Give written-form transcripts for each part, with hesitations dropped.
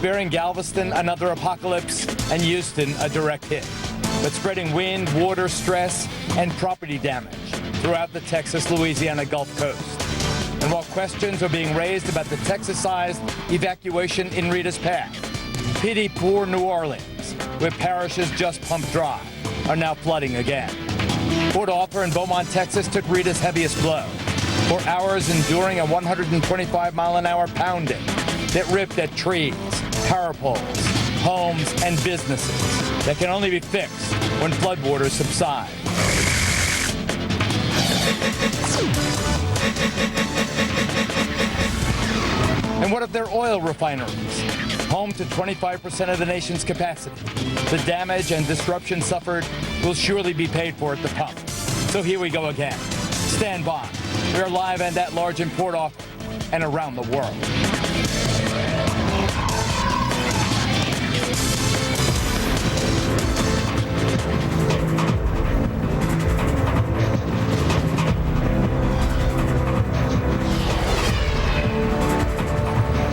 Sparing Galveston another apocalypse and Houston a direct hit, but spreading wind, water, stress, and property damage throughout the Texas-Louisiana Gulf Coast. And while questions are being raised about the Texas-sized evacuation in Rita's path, pity poor New Orleans, where parishes just pumped dry, are now flooding again. Port Arthur in Beaumont, Texas took Rita's heaviest blow, for hours enduring a 125-mile-an-hour pounding that ripped at trees, power poles, homes, and businesses that can only be fixed when floodwaters subside. And what of their oil refineries? Home to 25% of the nation's capacity. The damage and disruption suffered will surely be paid for at the pump. So here we go again. Stand by. We are live and at large in Port Arthur and around the world.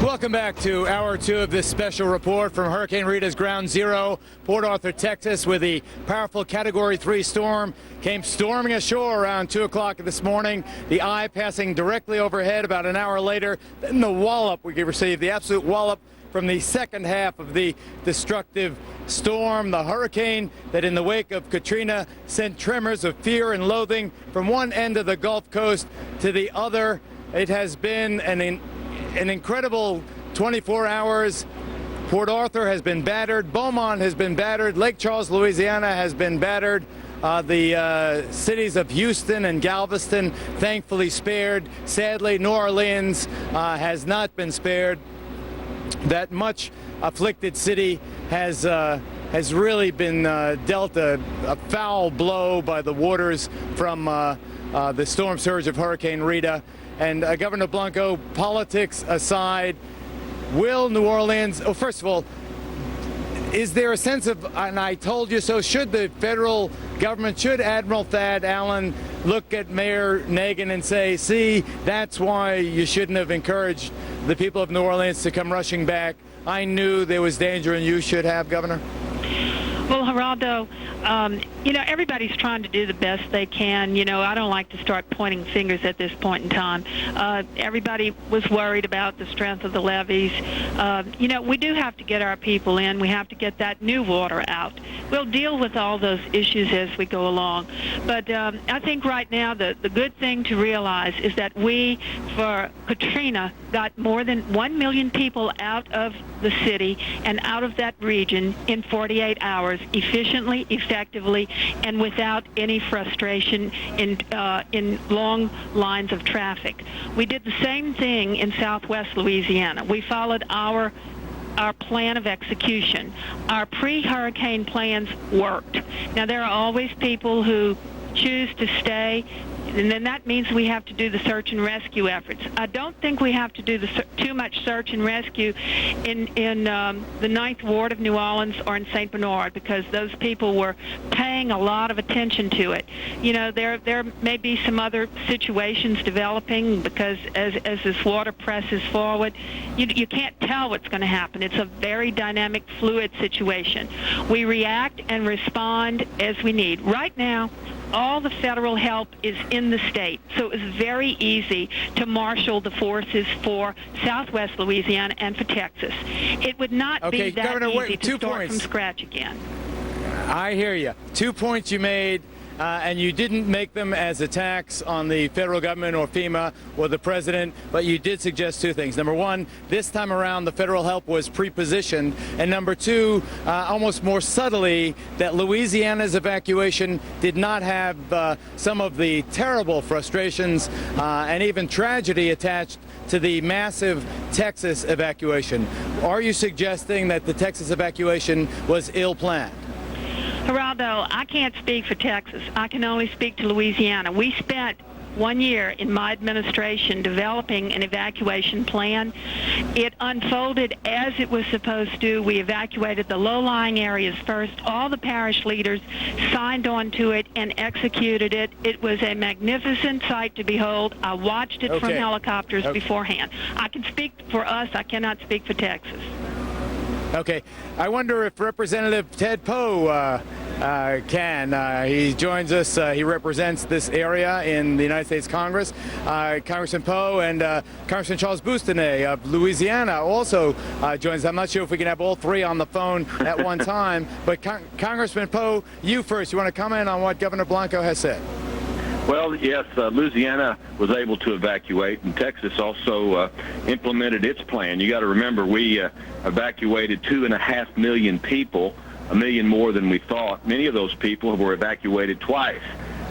Welcome back to Hour 2 of this special report from Hurricane Rita's Ground Zero, Port Arthur, Texas, where the powerful Category 3 storm came storming ashore around 2 o'clock this morning. The eye passing directly overhead about an hour later. Then the wallop we received, the absolute wallop from the second half of the destructive storm, the hurricane that in the wake of Katrina sent tremors of fear and loathing from one end of the Gulf Coast to the other. It has been an incredible 24 hours. Port Arthur has been battered. Beaumont has been battered. Lake Charles, Louisiana has been battered. The cities of Houston and Galveston thankfully spared. Sadly, New Orleans has not been spared. That much afflicted city has really been dealt a foul blow by the waters from the storm surge of Hurricane Rita. And Governor Blanco, politics aside, will New Orleans, first of all, is there a sense of, and I told you so, should the federal government, should Admiral Thad Allen look at Mayor Nagin and say, see, that's why you shouldn't have encouraged the people of New Orleans to come rushing back. I knew there was danger and you should have, Governor? Well, Geraldo, everybody's trying to do the best they can. I don't like to start pointing fingers at this point in time. Everybody was worried about the strength of the levees. We do have to get our people in. We have to get that new water out. We'll deal with all those issues as we go along. But I think right now the good thing to realize is that we, for Katrina, got more than 1 million people out of the city and out of that region in 48 hours, efficiently, effectively, and without any frustration in long lines of traffic. We did the same thing in southwest Louisiana. We followed our plan of execution. Our pre-hurricane plans worked. Now, there are always people who choose to stay, and then that means we have to do the search and rescue efforts. I don't think we have to do too much search and rescue in the Ninth Ward of New Orleans or in St. Bernard, because those people were paying a lot of attention to it. There may be some other situations developing because as this water presses forward, you can't tell what's going to happen. It's a very dynamic, fluid situation. We react and respond as we need. Right now, all the federal help is in the state, so it was very easy to marshal the forces for southwest Louisiana and for Texas. It would not be that Governor, easy to start from scratch again. I hear you. 2 points you made, and you didn't make them as attacks on the federal government or FEMA or the president, but you did suggest two things. Number one, this time around the federal help was pre-positioned, and number two, almost more subtly, that Louisiana's evacuation did not have some of the terrible frustrations and even tragedy attached to the massive Texas evacuation. Are you suggesting that the Texas evacuation was ill-planned? Geraldo, I can't speak for Texas. I can only speak to Louisiana. We spent 1 year in my administration developing an evacuation plan. It unfolded as it was supposed to. We evacuated the low-lying areas first. All the parish leaders signed on to it and executed it. It was a magnificent sight to behold. I watched it from helicopters beforehand. I can speak for us. I cannot speak for Texas. Okay. I wonder if Representative Ted Poe can. He joins us. He represents this area in the United States Congress. Congressman Poe and Congressman Charles Boustany of Louisiana also joins. I'm not sure if we can have all three on the phone at one time, but Congressman Poe, you first. You want to comment on what Governor Blanco has said? Well, yes, Louisiana was able to evacuate, and Texas also implemented its plan. You got to remember, we evacuated 2.5 million people, 1 million more than we thought. Many of those people were evacuated twice.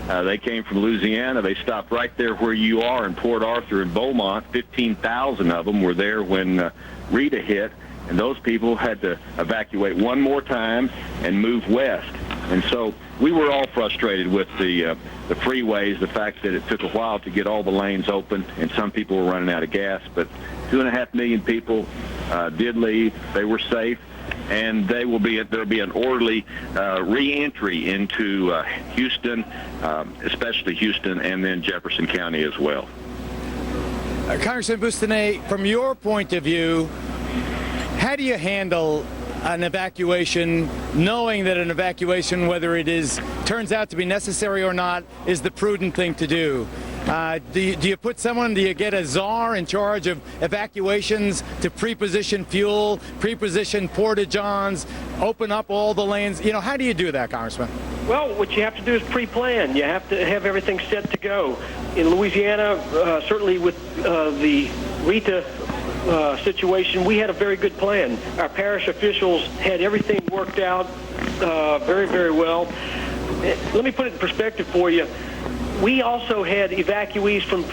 They came from Louisiana. They stopped right there where you are in Port Arthur and Beaumont. 15,000 of them were there when Rita hit, and those people had to evacuate one more time and move west. And so we were all frustrated with the freeways, the fact that it took a while to get all the lanes open, and some people were running out of gas. But 2.5 million people did leave. They were safe, and there'll be an orderly re-entry into Houston, especially Houston, and then Jefferson County as well. Congressman Boustany, from your point of view, how do you handle an evacuation, knowing that an evacuation, whether it turns out to be necessary or not, is the prudent thing to do? Do you put someone, do you get a czar in charge of evacuations to pre-position fuel, pre-position porta-johns, open up all the lanes? You know, how do you do that, Congressman? Well, what you have to do is pre-plan. You have to have everything set to go. In Louisiana, certainly with the Rita situation, we had a very good plan. Our parish officials had everything worked out very, very well. Let me put it in perspective for you. We also had evacuees from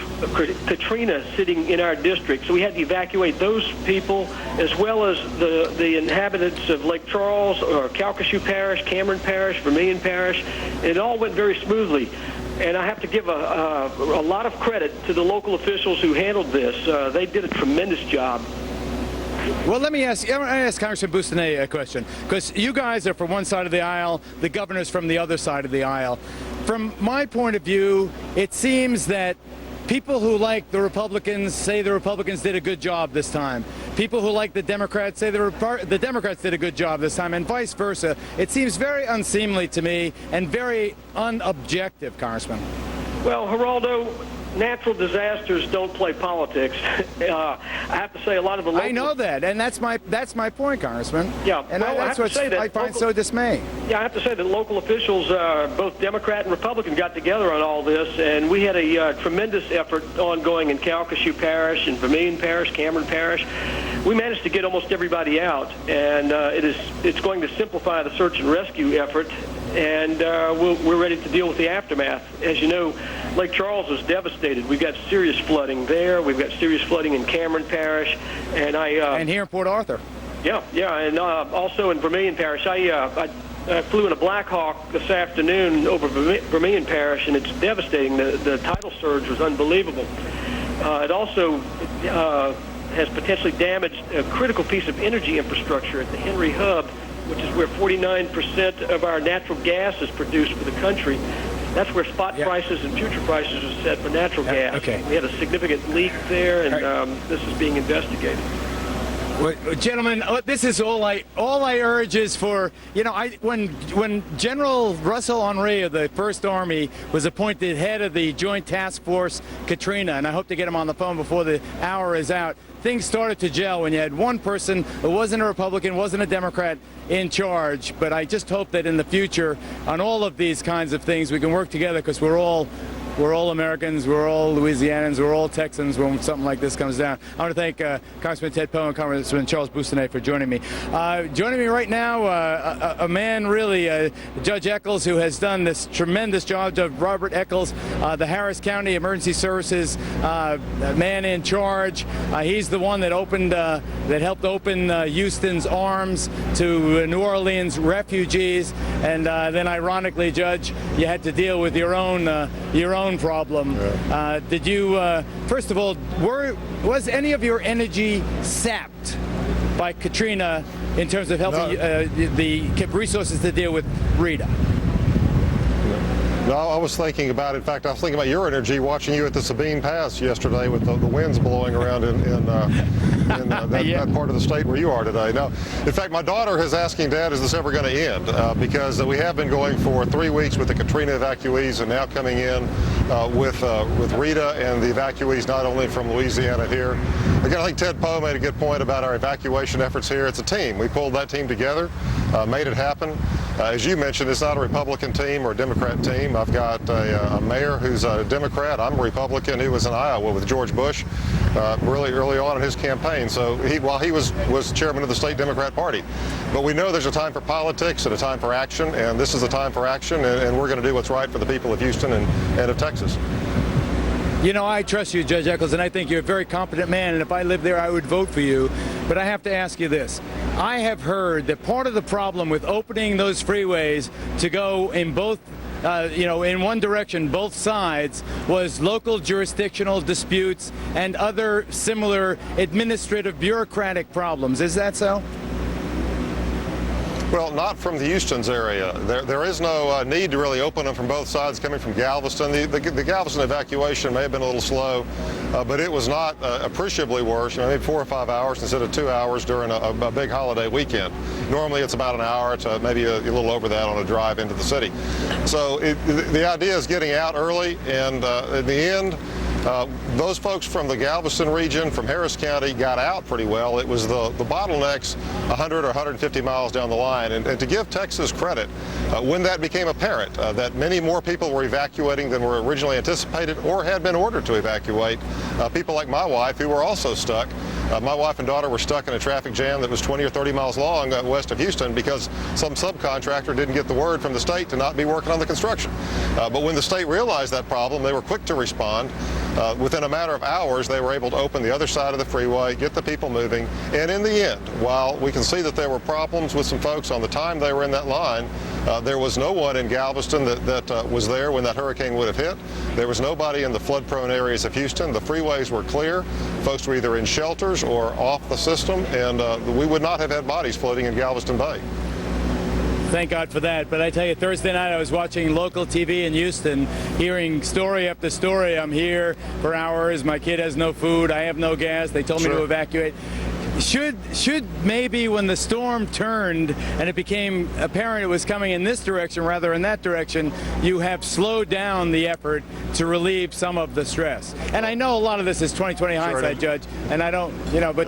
Katrina sitting in our district, so we had to evacuate those people as well as the inhabitants of Lake Charles or Calcasieu Parish, Cameron Parish, Vermilion Parish. It all went very smoothly. And I have to give a lot of credit to the local officials who handled this. They did a tremendous job. Well, let me ask Congressman Boustany a question, because you guys are from one side of the aisle, the governor's from the other side of the aisle. From my point of view, it seems that people who like the Republicans say the Republicans did a good job this time. People who like the Democrats say the Democrats did a good job this time, and vice versa. It seems very unseemly to me and very unobjective, Congressman. Well, Geraldo, natural disasters don't play politics. I have to say a lot of the local... I know that, and that's my point, Congressman. Yeah, and well, that's what I find so dismaying. Yeah, I have to say that local officials, both Democrat and Republican, got together on all this, and we had a tremendous effort ongoing in Calcasieu Parish and Vermilion Parish, Cameron Parish. We managed to get almost everybody out, and it's going to simplify the search and rescue effort, and we're ready to deal with the aftermath. As you know, Lake Charles is devastated. We've got serious flooding there. We've got serious flooding in Cameron Parish, and and here in Port Arthur. Yeah, and also in Vermilion Parish. I flew in a Black Hawk this afternoon over Vermilion Parish, and it's devastating. The tidal surge was unbelievable. It also has potentially damaged a critical piece of energy infrastructure at the Henry Hub, which is where 49% of our natural gas is produced for the country. That's where spot prices and future prices are set for natural gas. Okay. We had a significant leak there, and this is being investigated. Well, gentlemen, this is all I urge is for, when General Russell Henry of the First Army was appointed head of the Joint Task Force Katrina, and I hope to get him on the phone before the hour is out, things started to gel when you had one person who wasn't a Republican, wasn't a Democrat in charge. But I just hope that in the future, on all of these kinds of things, we can work together, because we're all Americans, we're all Louisianans, we're all Texans when something like this comes down. I want to thank Congressman Ted Poe and Congressman Charles Boustany for joining me. Joining me right now, a man really, Judge Eccles, who has done this tremendous job, Judge Robert Eccles, the Harris County Emergency Services man in charge. He's the one that helped open Houston's arms to New Orleans refugees, and then ironically, Judge, you had to deal with your own problem. Did you, first of all, was any of your energy sapped by Katrina in terms of helping the resources to deal with Rita? No, I was thinking about it. In fact, I was thinking about your energy watching you at the Sabine Pass yesterday with the winds blowing around in in that part of the state where you are today. Now, in fact, my daughter is asking, Dad, is this ever going to end? Because we have been going for 3 weeks with the Katrina evacuees and now coming in with Rita and the evacuees not only from Louisiana here. Again, I think Ted Poe made a good point about our evacuation efforts here. It's a team. We pulled that team together, made it happen. As you mentioned, it's not a Republican team or a Democrat team. I've got a mayor who's a Democrat. I'm a Republican who was in Iowa with George Bush really early on in his campaign. So while he was chairman of the state Democrat Party. But we know there's a time for politics and a time for action, and this is a time for action, and we're going to do what's right for the people of Houston and of Texas. You know, I trust you, Judge Eccles, and I think you're a very competent man, and if I lived there, I would vote for you. But I have to ask you this. I have heard that part of the problem with opening those freeways to go in both in one direction, both sides, was local jurisdictional disputes and other similar administrative bureaucratic problems. Is that so? Well, not from the Houston's area. There is no need to really open them from both sides coming from Galveston. The Galveston evacuation may have been a little slow, but it was not appreciably worse, maybe 4 or 5 hours instead of 2 hours during a big holiday weekend. Normally it's about an hour to maybe a little over that on a drive into the city. So the idea is getting out early, and in the end, those folks from the Galveston region, from Harris County, got out pretty well. It was the bottlenecks 100 or 150 miles down the line. And to give Texas credit, when that became apparent, that many more people were evacuating than were originally anticipated or had been ordered to evacuate, people like my wife, who were also stuck. My wife and daughter were stuck in a traffic jam that was 20 or 30 miles long west of Houston because some subcontractor didn't get the word from the state to not be working on the construction. But when the state realized that problem, they were quick to respond. Within a matter of hours, they were able to open the other side of the freeway, get the people moving, and in the end, while we can see that there were problems with some folks on the time they were in that line, there was no one in Galveston that was there when that hurricane would have hit. There was nobody in the flood-prone areas of Houston. The freeways were clear. Folks were either in shelters or off the system, and we would not have had bodies floating in Galveston Bay. Thank God for that. But I tell you, Thursday night I was watching local TV in Houston, hearing story after story. I'm here for hours. My kid has no food. I have no gas. They told me to evacuate. Should maybe when the storm turned and it became apparent it was coming in this direction rather than that direction, you have slowed down the effort to relieve some of the stress? And I know a lot of this is 20/20 hindsight, Judge, and I don't, but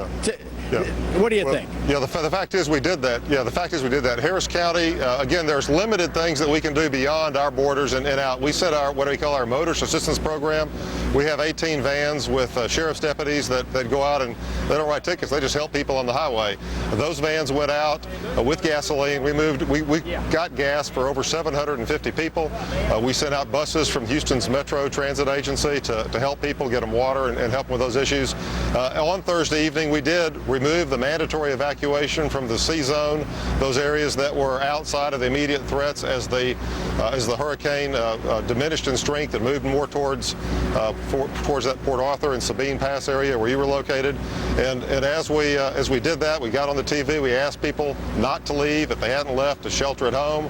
what do you think? Yeah, the fact is we did that. Yeah, the fact is we did that. Harris County, again, there's limited things that we can do beyond our borders and out. We set our, what do we call our motorist assistance program. We have 18 vans with sheriff's deputies that go out and they don't write tickets. They just help people on the highway. Those vans went out with gasoline. We got gas for over 750 people. We sent out buses from Houston's Metro Transit Agency to help people, get them water and help them with those issues. On Thursday evening, we did remove the mandatory evacuation from the C zone, those areas that were outside of the immediate threats as the hurricane diminished in strength and moved more towards that Port Arthur and Sabine Pass area where you were located. And as we did that, we got on the TV, we asked people not to leave if they hadn't left, to shelter at home.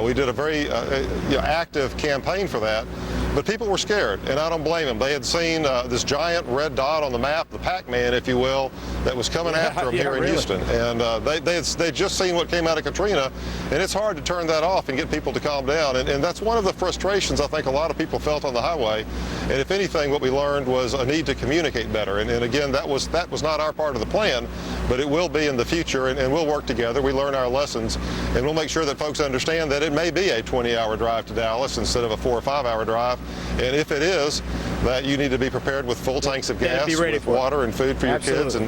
We did a very active campaign for that. But people were scared, and I don't blame them. They had seen this giant red dot on the map, the Pac-Man, if you will, that was coming after them here in Houston. And they'd just seen what came out of Katrina, and it's hard to turn that off and get people to calm down. And that's one of the frustrations I think a lot of people felt on the highway. And if anything, what we learned was a need to communicate better. And again, that was not our part of the plan, but it will be in the future, and we'll work together. We learn our lessons, and we'll make sure that folks understand that it may be a 20-hour drive to Dallas instead of a 4 or 5 hour drive. And if it is, that you need to be prepared with full tanks of gas, with water and food for your kids, and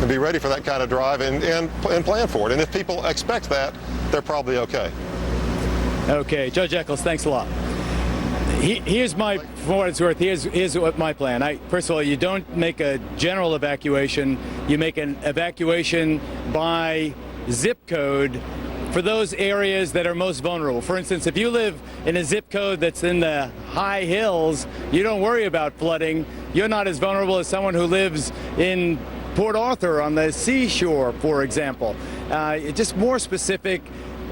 be ready for that kind of drive and plan for it. And if people expect that, they're probably okay. Okay, Judge Eccles, thanks a lot. Here's my, for what it's worth, here's what my plan. First of all, you don't make a general evacuation. You make an evacuation by zip code for those areas that are most vulnerable. For instance, if you live in a zip code that's in the high hills, you don't worry about flooding. You're not as vulnerable as someone who lives in Port Arthur on the seashore, for example. Just more specific,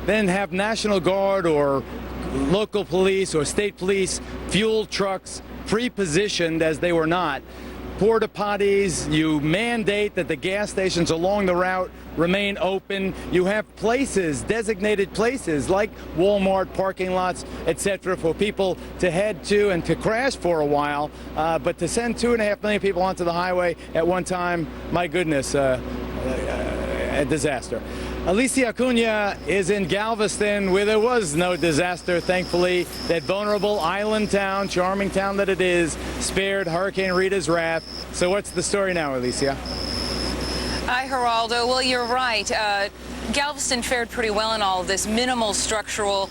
then have National Guard or local police or state police, fuel trucks, pre-positioned as they were not, porta potties. You mandate that the gas stations along the route remain open. You have places, designated places like Walmart parking lots, etc., for people to head to and to crash for a while. But to send 2.5 million people onto the highway at one time, my goodness, a disaster. Alicia Acuna is in Galveston, where there was no disaster, thankfully. That vulnerable island town, charming town that it is, spared Hurricane Rita's wrath. So what's the story now, Alicia? Hi, Geraldo. Well, you're right. Galveston fared pretty well in all of this. Minimal structural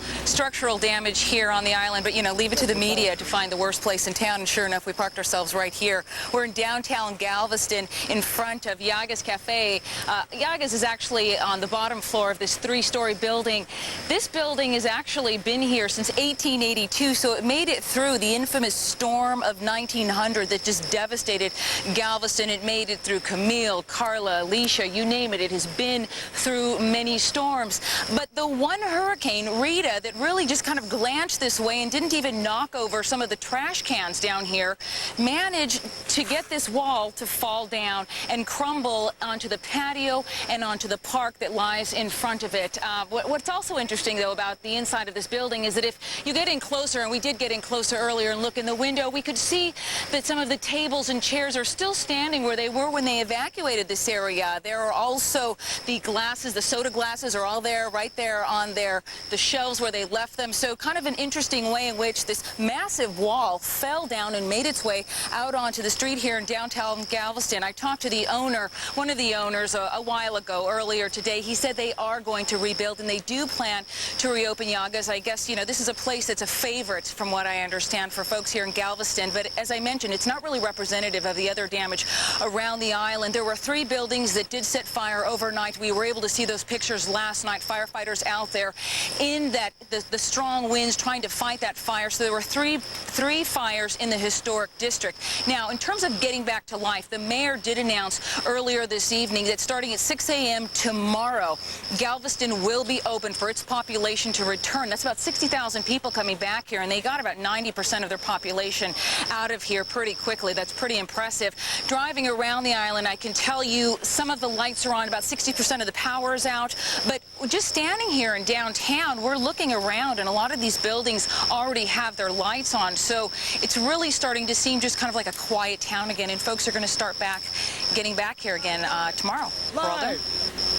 damage here on the island, but, you know, leave it to the media to find the worst place in town. And sure enough, we parked ourselves right here. We're in downtown Galveston in front of Yaga's Cafe. Yaga's is actually on the bottom floor of this 3-story building. This building has actually been here since 1882, so it made it through the infamous storm of 1900 that just devastated Galveston. It made it through Camille, Carla, Alicia, you name it. It has been through many storms. But the one hurricane, Rita, that really just kind of glanced this way and didn't even knock over some of the trash cans down here, managed to get this wall to fall down and crumble onto the patio and onto the park that lies in front of it. What's also interesting, though, about the inside of this building is that if you get in closer, and we did get in closer earlier and look in the window, we could see that some of the tables and chairs are still standing where they were when they evacuated this area. There are also the glasses, the soda glasses are all there, right there on the shelves where they left them. So kind of an interesting way in which this massive wall fell down and made its way out onto the street here in downtown Galveston. I talked to the owner, one of the owners, a while ago, earlier today. He said they are going to rebuild and they do plan to reopen Yaga's. I guess, you know, this is a place that's a favorite, from what I understand, for folks here in Galveston. But as I mentioned, it's not really representative of the other damage around the island. There were 3 buildings that did set fire overnight. We were able to see those pictures last night. Firefighters out there in the strong winds trying to fight that fire. So there were three fires in the historic district. Now, in terms of getting back to life, the mayor did announce earlier this evening that starting at 6 a.m. tomorrow, Galveston will be open for its population to return. That's about 60,000 people coming back here, and they got about 90% of their population out of here pretty quickly. That's pretty impressive. Driving around the island, I can tell you some of the lights are on, about 60% of the power is out. But just standing here in downtown, we're looking around, and a lot of these buildings already have their lights on. So it's really starting to seem just kind of like a quiet town again, and folks are going to start getting back here again tomorrow.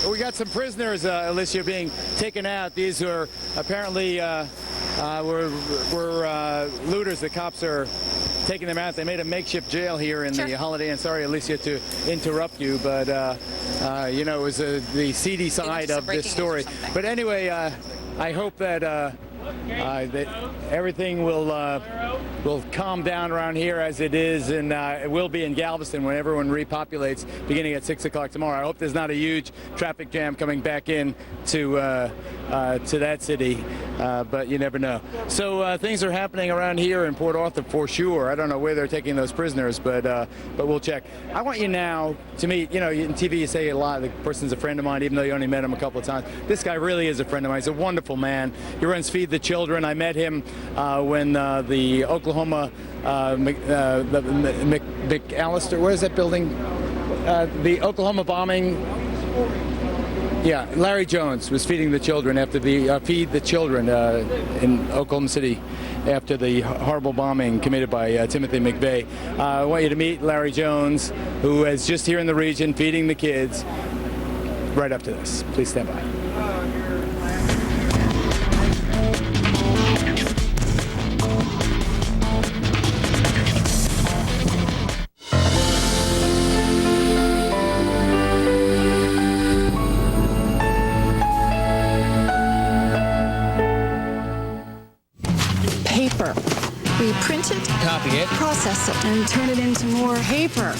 We got some prisoners, Alicia, being taken out. These are apparently were looters. The cops are taking them out. They made a makeshift jail here in the Holiday Inn. Sorry, Alicia, to interrupt you, but you know, it was the seedy side of this story. But anyway, I hope that that everything will calm down around here as it is, and it will be in Galveston when everyone repopulates beginning at 6 o'clock tomorrow. I hope there's not a huge traffic jam coming back in to that city, but you never know. So things are happening around here in Port Arthur for sure. I don't know where they're taking those prisoners, but we'll check. I want you now to meet, you know, in TV you say a lot, the person's a friend of mine, even though you only met him a couple of times. This guy really is a friend of mine. He's a wonderful man. He runs Feed the Children. I met him when the Oklahoma McAllister, where is that building? The Oklahoma bombing. Yeah, Larry Jones was feeding the children after the Feed the Children in Oklahoma City after the horrible bombing committed by Timothy McVeigh. I want you to meet Larry Jones, who is just here in the region feeding the kids right up to this. Please stand by. Paper. We print it, Copy it, process it, and turn it into more paper.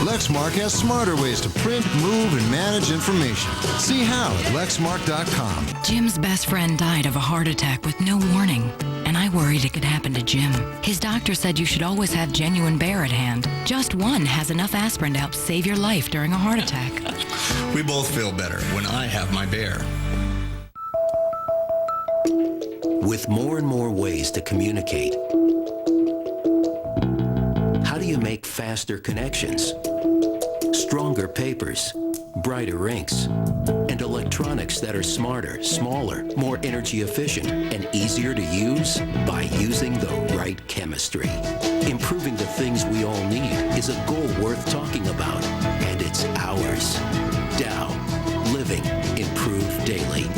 Lexmark has smarter ways to print, move, and manage information. See how at lexmark.com. Jim's best friend died of a heart attack with no warning, and I worried it could happen to Jim. His doctor said you should always have genuine Bear at hand. Just one has enough aspirin to help save your life during a heart attack. We both feel better when I have my Bear. With more and more ways to communicate, make faster connections, stronger papers, brighter inks, and electronics that are smarter, smaller, more energy efficient, and easier to use by using the right chemistry. Improving the things we all need is a goal worth talking about, and it's ours. Dow. Living improved daily.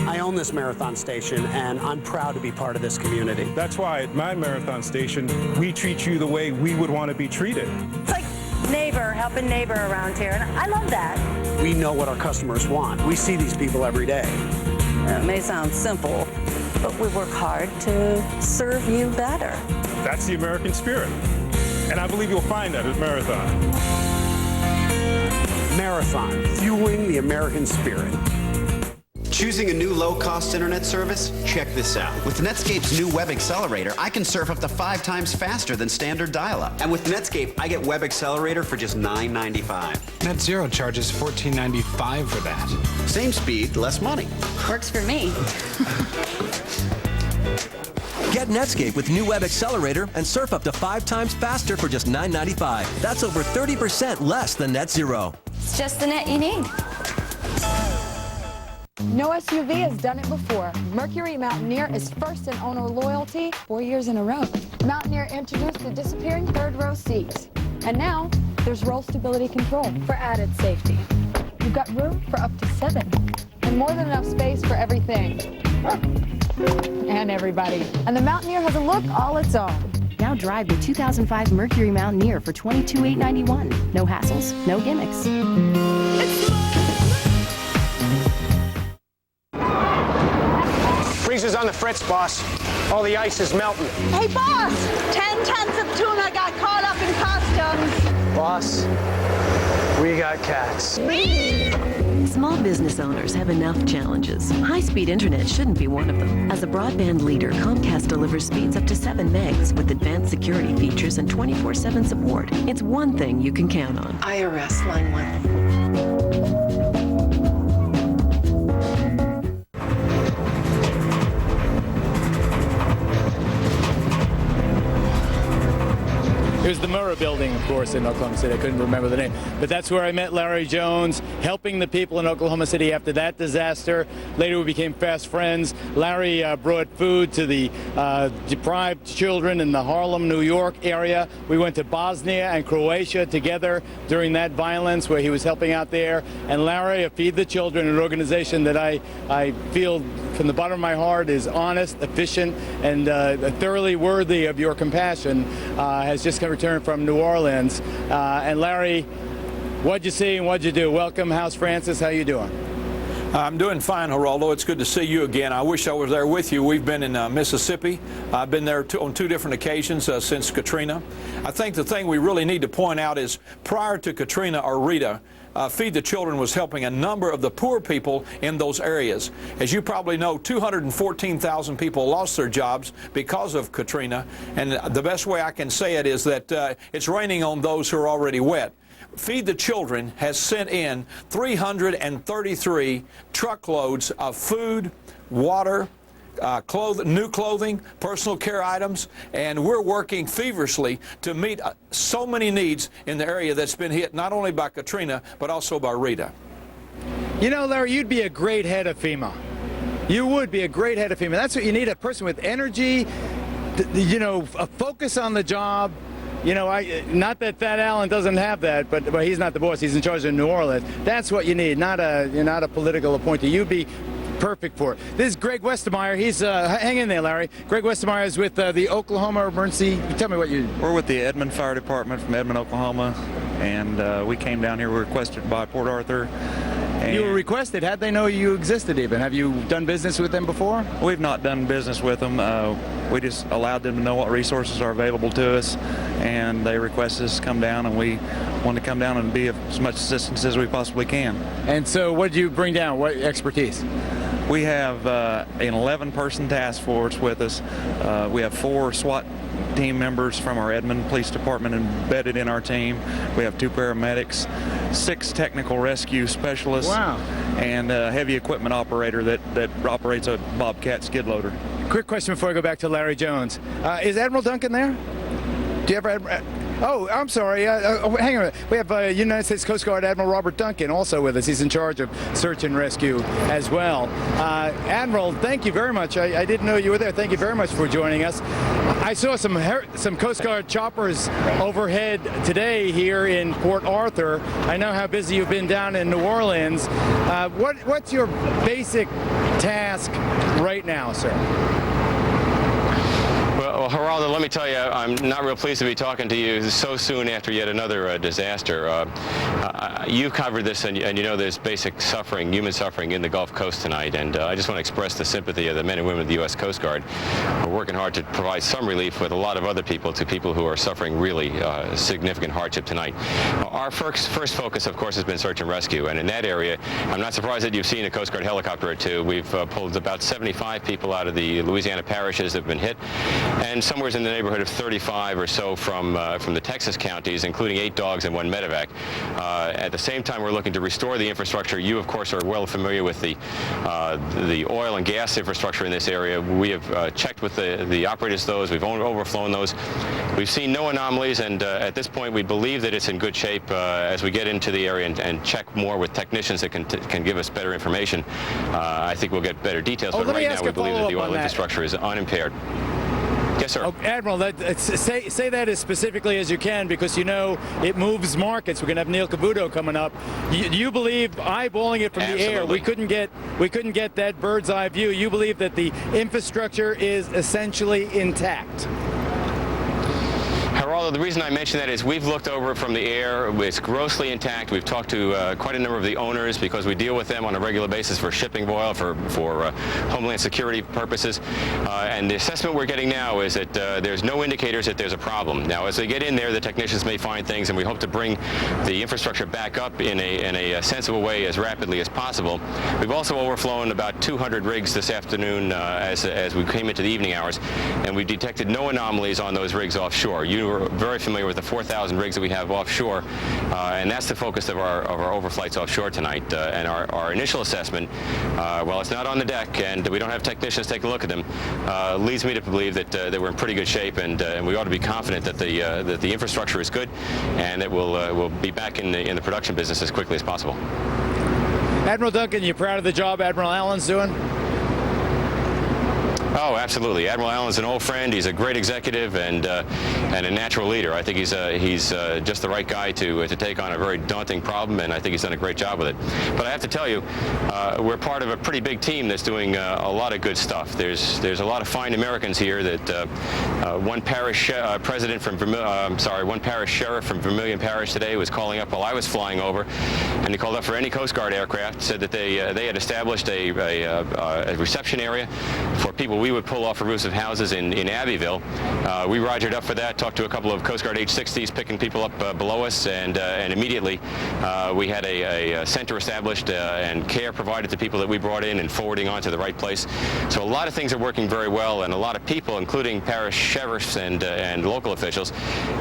I own this marathon station, and I'm proud to be part of this community. That's why at my marathon station, we treat you the way we would want to be treated. It's like neighbor helping neighbor around here, and I love that. We know what our customers want. We see these people every day. It may sound simple, but we work hard to serve you better. That's the American spirit, and I believe you'll find that at Marathon. Marathon, fueling the American spirit. Choosing a new low-cost internet service? Check this out. With Netscape's new Web Accelerator, I can surf up to 5 times faster than standard dial-up. And with Netscape, I get Web Accelerator for just $9.95. NetZero charges $14.95 for that. Same speed, less money. Works for me. Get Netscape with new Web Accelerator and surf up to 5 times faster for just $9.95. That's over 30% less than NetZero. It's just the net you need. No SUV has done it before. Mercury Mountaineer is first in owner loyalty 4 years in a row. Mountaineer introduced the disappearing third row seats. And now there's roll stability control for added safety. You've got room for up to 7 and more than enough space for everything and everybody. And the Mountaineer has a look all its own. Now drive the 2005 Mercury Mountaineer for $22,891. No hassles, no gimmicks. Freezer's on the fritz, boss. All the ice is melting. Hey, boss! 10 tons of tuna got caught up in customs. Boss, we got cats. Small business owners have enough challenges. High-speed internet shouldn't be one of them. As a broadband leader, Comcast delivers speeds up to 7 megs with advanced security features and 24/7 support. It's one thing you can count on. IRS, line 1. Here's the Murrah Building, of course, in Oklahoma City. I couldn't remember the name. But that's where I met Larry Jones, helping the people in Oklahoma City after that disaster. Later, we became fast friends. Larry brought food to the deprived children in the Harlem, New York area. We went to Bosnia and Croatia together during that violence where he was helping out there. And Larry, Feed the Children, an organization that I feel from the bottom of my heart is honest, efficient, and thoroughly worthy of your compassion, has just returned from New Orleans. And Larry, what'd you see and what'd you do? Welcome, House Francis. How you doing? I'm doing fine, Geraldo. It's good to see you again. I wish I was there with you. We've been in Mississippi. I've been there on 2 different occasions since Katrina. I think the thing we really need to point out is prior to Katrina or Rita, Feed the Children was helping a number of the poor people in those areas. As you probably know, 214,000 people lost their jobs because of Katrina, and the best way I can say it is that it's raining on those who are already wet. Feed the Children has sent in 333 truckloads of food, water, new clothing, personal care items, and we're working feverishly to meet so many needs in the area that's been hit not only by Katrina, but also by Rita. You know, Larry, you'd be a great head of FEMA. You would be a great head of FEMA. That's what you need, a person with energy, you know, a focus on the job. You know, not that Fat Allen doesn't have that, but he's not the boss. He's in charge of New Orleans. That's what you need, not a political appointee. You'd be perfect for it. This is Greg Westermeyer. He's hang in there, Larry. Greg Westermeyer is with the Oklahoma Emergency. Tell me what you. We're with the Edmond Fire Department from Edmond, Oklahoma, and we came down here. We were requested by Port Arthur. You were requested. How'd they know you existed even? Have you done business with them before? We've not done business with them. We just allowed them to know what resources are available to us, and they requested us to come down, and we want to come down and be of as much assistance as we possibly can. And so what did you bring down? What expertise? We have an 11-person task force with us. We have 4 SWAT team members from our Edmond Police Department embedded in our team. We have 2 paramedics, 6 technical rescue specialists, wow, and a heavy equipment operator that operates a Bobcat skid loader. Quick question before I go back to Larry Jones. Is Admiral Duncan there? Do you ever? Oh, I'm sorry. Hang on. We have United States Coast Guard Admiral Robert Duncan also with us. He's in charge of search and rescue as well. Admiral, thank you very much. I didn't know you were there. Thank you very much for joining us. I saw some Coast Guard choppers overhead today here in Port Arthur. I know how busy you've been down in New Orleans. What's your basic task right now, sir? Well, Geraldo, let me tell you, I'm not real pleased to be talking to you so soon after yet another disaster. You've covered this, and you know there's basic suffering, human suffering in the Gulf Coast tonight, and I just want to express the sympathy of the men and women of the U.S. Coast Guard. We're working hard to provide some relief with a lot of other people to people who are suffering really significant hardship tonight. Our first focus, of course, has been search and rescue, and in that area, I'm not surprised that you've seen a Coast Guard helicopter or two. We've pulled about 75 people out of the Louisiana parishes that have been hit, and somewhere in the neighborhood of 35 or so from the Texas counties, including 8 dogs and 1 medevac. At the same time, we're looking to restore the infrastructure. You, of course, are well familiar with the oil and gas infrastructure in this area. We have checked with the operators of those. We've overflown those. We've seen no anomalies, and at this point, we believe that it's in good shape. As we get into the area and check more with technicians that can give us better information, I think we'll get better details. But right now, we believe that the oil infrastructure is unimpaired. Yes, sir. Oh, Admiral, say that as specifically as you can, because you know it moves markets. We're going to have Neil Cavuto coming up. You believe, eyeballing it from the air, we couldn't get that bird's eye view. You believe that the infrastructure is essentially intact. Geraldo, the reason I mention that is we've looked over it from the air. It's grossly intact. We've talked to quite a number of the owners because we deal with them on a regular basis for shipping oil, for homeland security purposes. And the assessment we're getting now is that there's no indicators that there's a problem. Now, as they get in there, the technicians may find things, and we hope to bring the infrastructure back up in a sensible way as rapidly as possible. We've also overflown about 200 rigs this afternoon as we came into the evening hours, and we detected no anomalies on those rigs offshore. You were very familiar with the 4,000 rigs that we have offshore, and that's the focus of our overflights offshore tonight. And our initial assessment, while it's not on the deck and we don't have technicians take a look at them, leads me to believe that we're in pretty good shape, and we ought to be confident that the infrastructure is good and that we'll be back in the production business as quickly as possible. Admiral Duncan, you proud of the job Admiral Allen's doing? Oh, absolutely. Admiral Allen's an old friend. He's a great executive and a natural leader. I think he's just the right guy to take on a very daunting problem, and I think he's done a great job with it. But I have to tell you, we're part of a pretty big team that's doing a lot of good stuff. There's a lot of fine Americans here. That one parish sheriff from Vermilion Parish today was calling up while I was flying over, and he called up for any Coast Guard aircraft. Said that they had established a reception area for people we would pull off the roofs of houses in Abbeville. We rogered up for that, talked to a couple of Coast Guard H-60s picking people up below us, and immediately we had a center established and care provided to people that we brought in and forwarding on to the right place. So a lot of things are working very well, and a lot of people, including parish sheriffs and local officials,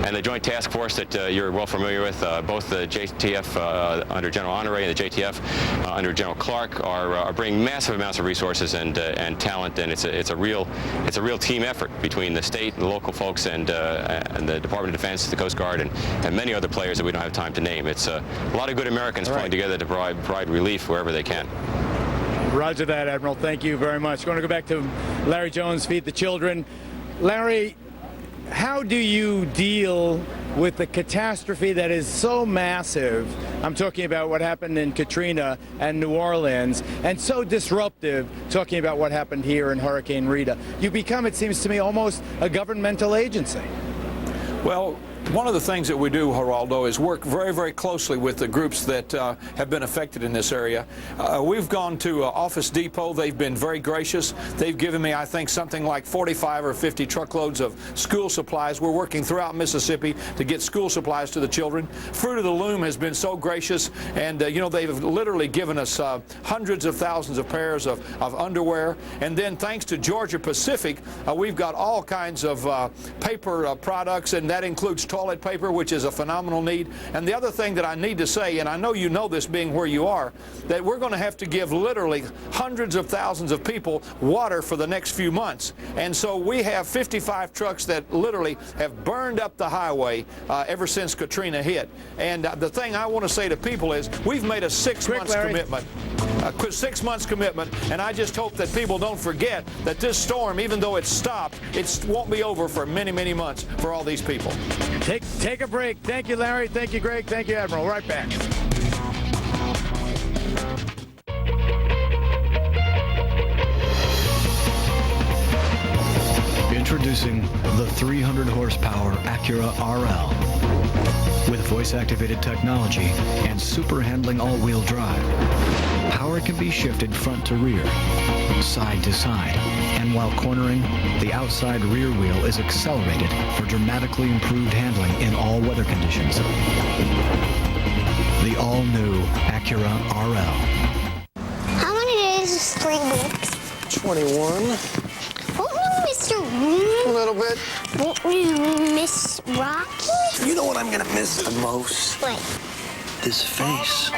and the Joint Task Force that you're well familiar with, both the JTF under General Honore and the JTF under General Clark are bringing massive amounts of resources and talent, and it's a real team effort between the state and the local folks and the Department of Defense, the Coast Guard, and many other players that we don't have time to name. It's a lot of good Americans pulling together to provide relief wherever they can. Roger that, Admiral. Thank you very much. Going to go back to Larry Jones, Feed the Children. Larry, how do you deal with the catastrophe that is so massive? I'm talking about what happened in Katrina and New Orleans, and so disruptive, talking about what happened here in Hurricane Rita. You become, it seems to me, almost a governmental agency. Well, one of the things that we do, Geraldo, is work very, very closely with the groups that have been affected in this area. We've gone to Office Depot. They've been very gracious. They've given me, I think, something like 45 or 50 truckloads of school supplies. We're working throughout Mississippi to get school supplies to the children. Fruit of the Loom has been so gracious, and you know, they've literally given us hundreds of thousands of pairs of underwear. And then thanks to Georgia Pacific, we've got all kinds of paper products, and that includes toilet toilet paper, which is a phenomenal need. And the other thing that I need to say, and I know you know this being where you are, that we're going to have to give literally hundreds of thousands of people water for the next few months. And so we have 55 trucks that literally have burned up the highway ever since Katrina hit. And the thing I want to say to people is we've made a 6 months commitment. A 6 months commitment, and I just hope that people don't forget that this storm, even though it's stopped, it won't be over for many, many months for all these people. Take a break. Thank you, Larry. Thank you, Greg. Thank you, Admiral. Right back. Introducing the 300 horsepower Acura RL. With voice-activated technology and super handling all-wheel drive, power can be shifted front to rear, side to side, and while cornering, the outside rear wheel is accelerated for dramatically improved handling in all weather conditions. The all-new Acura RL. How many days is 3 weeks? 21. Won't you miss your room? A little bit. Won't you miss Rocky? You know what I'm gonna miss the most? What? This face.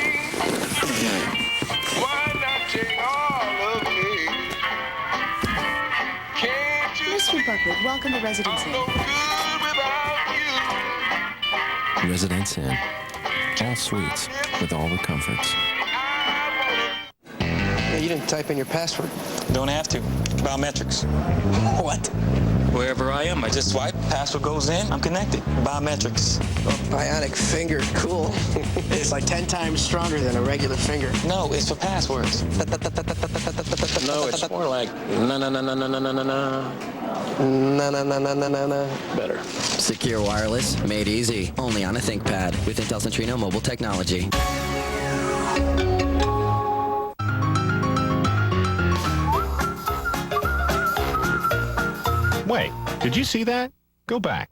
Mr. Buckwood, welcome to Residence Inn. Residence Inn. All suites with all the comforts. Yeah, you didn't type in your password. Don't have to. Biometrics. What? Wherever I am, I just swipe, password goes in, I'm connected. Biometrics. Oh, bionic finger, cool. It's like 10 times stronger than a regular finger. No, it's for passwords. No, it's more like na-na-na-na-na-na-na-na. Na-na-na-na-na-na-na. Better. Secure wireless, made easy. Only on a ThinkPad with Intel Centrino mobile technology. Wait, did you see that? Go back.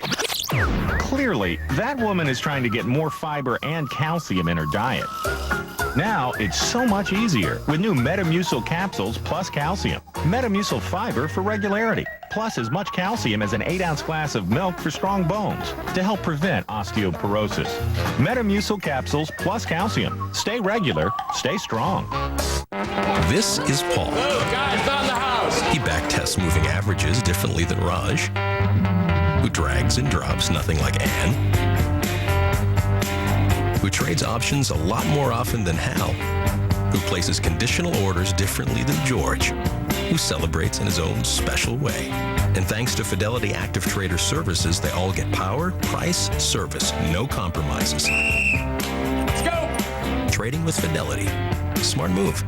Clearly, that woman is trying to get more fiber and calcium in her diet. Now, it's so much easier with new Metamucil capsules plus calcium. Metamucil fiber for regularity, plus as much calcium as an 8-ounce glass of milk for strong bones to help prevent osteoporosis. Metamucil capsules plus calcium. Stay regular, stay strong. This is Paul. Hello, guys, found the house. He backtests moving averages differently than Raj, who drags and drops nothing like Anne, who trades options a lot more often than Hal, who places conditional orders differently than George, who celebrates in his own special way. And thanks to Fidelity Active Trader Services, they all get power, price, service, no compromises. Let's go. Trading with Fidelity. Smart move.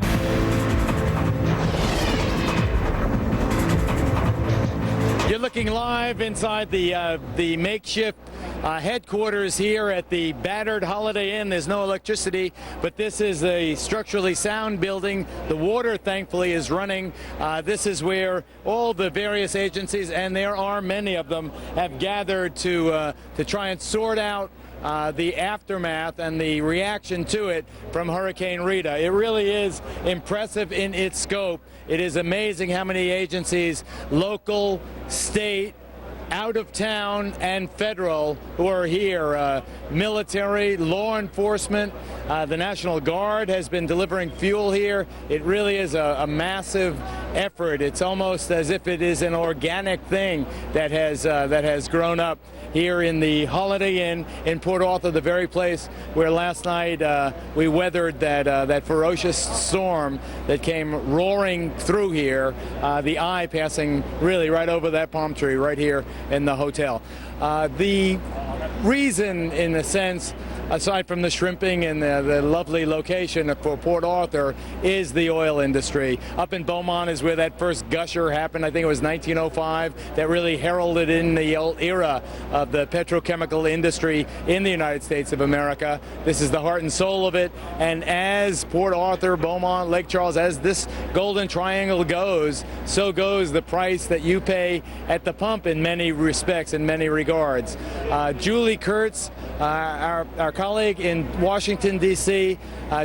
You're looking live inside the makeshift headquarters here at the battered Holiday Inn. There's no electricity, but this is a structurally sound building. The water, thankfully, is running. This is where all the various agencies, and there are many of them, have gathered to try and sort out the aftermath and the reaction to it from Hurricane Rita. It really is impressive in its scope. It is amazing how many agencies, local, state, out of town, and federal, who are here. Military, law enforcement, the National Guard has been delivering fuel here. It really is a massive effort. It's almost as if it is an organic thing that has grown up here in the Holiday Inn in Port Arthur, the very place where last night we weathered that ferocious storm that came roaring through here, the eye passing really right over that palm tree right here in the hotel. The reason, in a sense, aside from the shrimping and the lovely location for Port Arthur, is the oil industry. Up in Beaumont is where that first gusher happened. I think it was 1905. That really heralded in the era of the petrochemical industry in the United States of America. This is the heart and soul of it. And as Port Arthur, Beaumont, Lake Charles, as this Golden Triangle goes, so goes the price that you pay at the pump in many respects, in many regards. Julie Kurtz, our colleague in Washington, D.C.,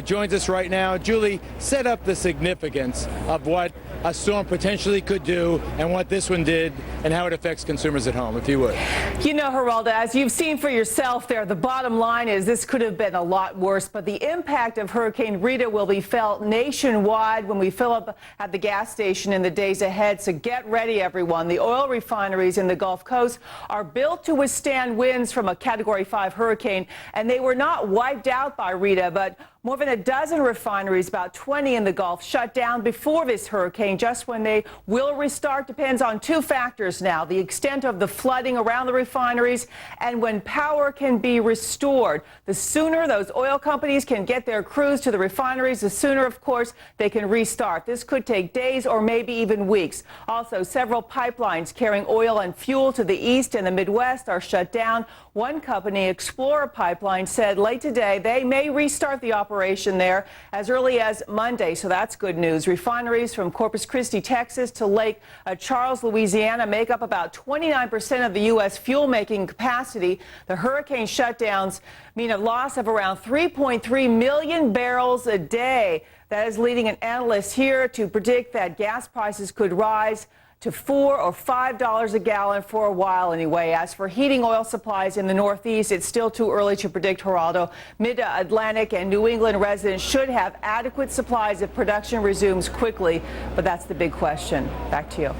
joins us right now. Julie, set up the significance of what a storm potentially could do and what this one did and how it affects consumers at home, if you would. You know, Geraldo, as you've seen for yourself there, the bottom line is this could have been a lot worse, but the impact of Hurricane Rita will be felt nationwide when we fill up at the gas station in the days ahead. So get ready, everyone. The oil refineries in the Gulf Coast are built to withstand winds from a Category 5 hurricane, and they were not wiped out by Rita, but more than a dozen refineries, about 20 in the Gulf, shut down before this hurricane. Just when they will restart depends on two factors now: the extent of the flooding around the refineries and when power can be restored. The sooner those oil companies can get their crews to the refineries, the sooner, of course, they can restart. This could take days or maybe even weeks. Also, several pipelines carrying oil and fuel to the east and the Midwest are shut down. One company, Explorer Pipeline, said late today they may restart the operation there as early as Monday, so that's good news. Refineries from Corpus Christi, Texas to Lake Charles, Louisiana make up about 29% of the U.S. fuel-making capacity. The hurricane shutdowns mean a loss of around 3.3 million barrels a day. That is leading an analyst here to predict that gas prices could rise to $4 or $5 a gallon for a while anyway. As for heating oil supplies in the Northeast, it's still too early to predict, Geraldo. Mid-Atlantic and New England residents should have adequate supplies if production resumes quickly, but that's the big question. Back to you.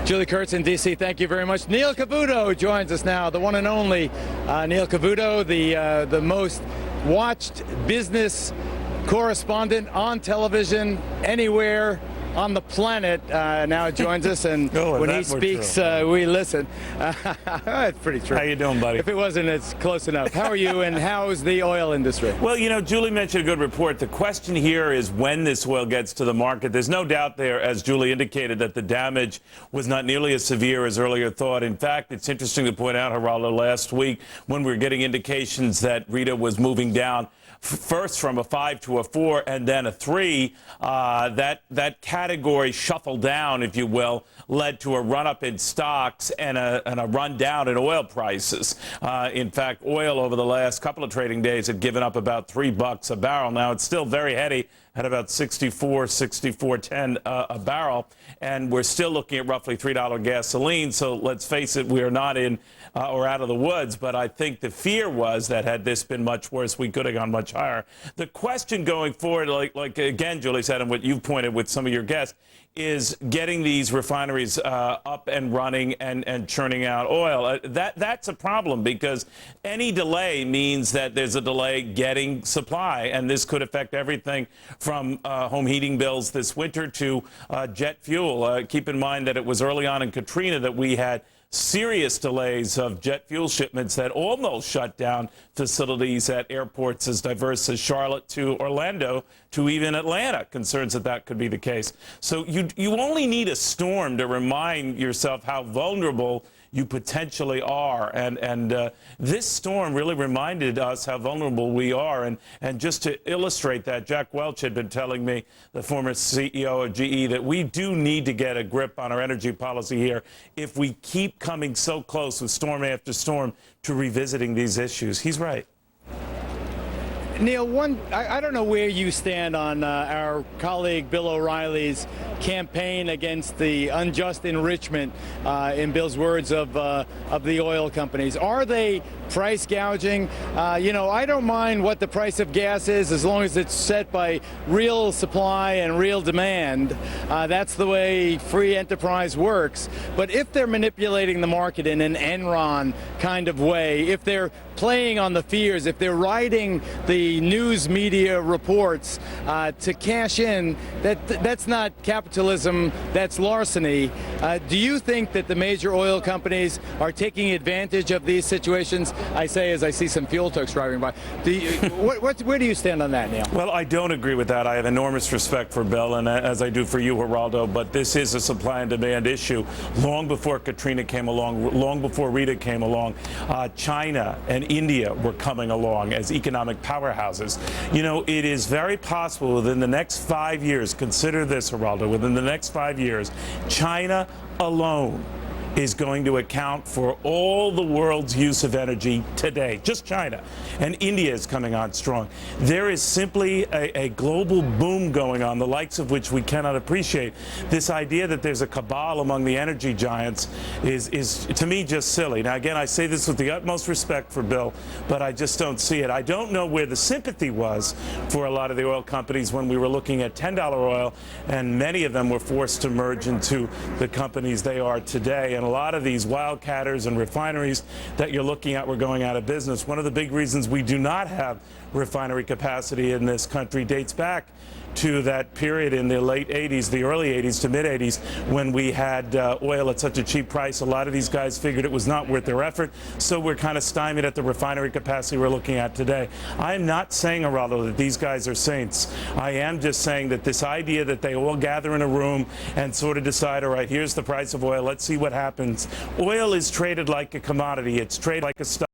Julie Kurtz in D.C., thank you very much. Neil Cavuto joins us now, the one and only Neil Cavuto, the most watched business correspondent on television anywhere on the planet. Now joins us, and when he speaks, we listen. That's pretty true. How you doing, buddy? If it wasn't, it's close enough. How are you, and how's the oil industry? Well, you know, Julie mentioned a good report. The question here is when this oil gets to the market. There's no doubt there, as Julie indicated, that the damage was not nearly as severe as earlier thought. In fact, it's interesting to point out, Geraldo, last week when we were getting indications that Rita was moving down first from a 5 to a 4 and then a 3, that category shuffle down, if you will, led to a run-up in stocks and a run down in oil prices. In fact, oil over the last couple of trading days had given up about $3 a barrel. Now, it's still very heady at about $64.10 a barrel, and we're still looking at roughly $3 gasoline. So let's face it, we are not in or out of the woods, but I think the fear was that had this been much worse, we could have gone much higher. The question going forward, like again, Julie said, and what you've pointed with some of your guests, is getting these refineries up and running and churning out oil. That's a problem, because any delay means that there's a delay getting supply, and this could affect everything from home heating bills this winter to jet fuel. Keep in mind that it was early on in Katrina that we had serious delays of jet fuel shipments that almost shut down facilities at airports as diverse as Charlotte to Orlando to even Atlanta. Concerns that could be the case. So you only need a storm to remind yourself how vulnerable you potentially are, and this storm really reminded us how vulnerable we are. And just to illustrate that, Jack Welch had been telling me, the former CEO of GE, that we do need to get a grip on our energy policy here if we keep coming so close with storm after storm to revisiting these issues. He's right. Neil, I don't know where you stand on our colleague Bill O'Reilly's campaign against the unjust enrichment, in Bill's words, of the oil companies. Are they price gouging? You know, I don't mind what the price of gas is as long as it's set by real supply and real demand. That's the way free enterprise works. But if they're manipulating the market in an Enron kind of way, if they're playing on the fears, if they're riding the news media reports to cash in, that's not capitalism, that's larceny. Do you think that the major oil companies are taking advantage of these situations? I say as I see some fuel trucks driving by. Where do you stand on that, Neil? Well, I don't agree with that. I have enormous respect for Bill, and as I do for you, Geraldo, but this is a supply and demand issue. Long before Katrina came along, long before Rita came along, China and India were coming along as economic powerhouses. You know, it is very possible within the next 5 years, consider this, Geraldo, within the next 5 years, China alone is going to account for all the world's use of energy today. Just China. And India is coming on strong. There is simply a global boom going on, the likes of which we cannot appreciate. This idea that there's a cabal among the energy giants is to me, just silly. Now, again, I say this with the utmost respect for Bill, but I just don't see it. I don't know where the sympathy was for a lot of the oil companies when we were looking at $10 oil, and many of them were forced to merge into the companies they are today. And a lot of these wildcatters and refineries that you're looking at were going out of business. One of the big reasons we do not have refinery capacity in this country dates back to that period in the late 80s, the early 80s to mid 80s, when we had oil at such a cheap price. A lot of these guys figured it was not worth their effort, so we're kind of stymied at the refinery capacity we're looking at today. I'm not saying, Geraldo, that these guys are saints. I am just saying that this idea that they all gather in a room and sort of decide, all right, here's the price of oil, let's see what happens. Oil is traded like a commodity. It's traded like a stock.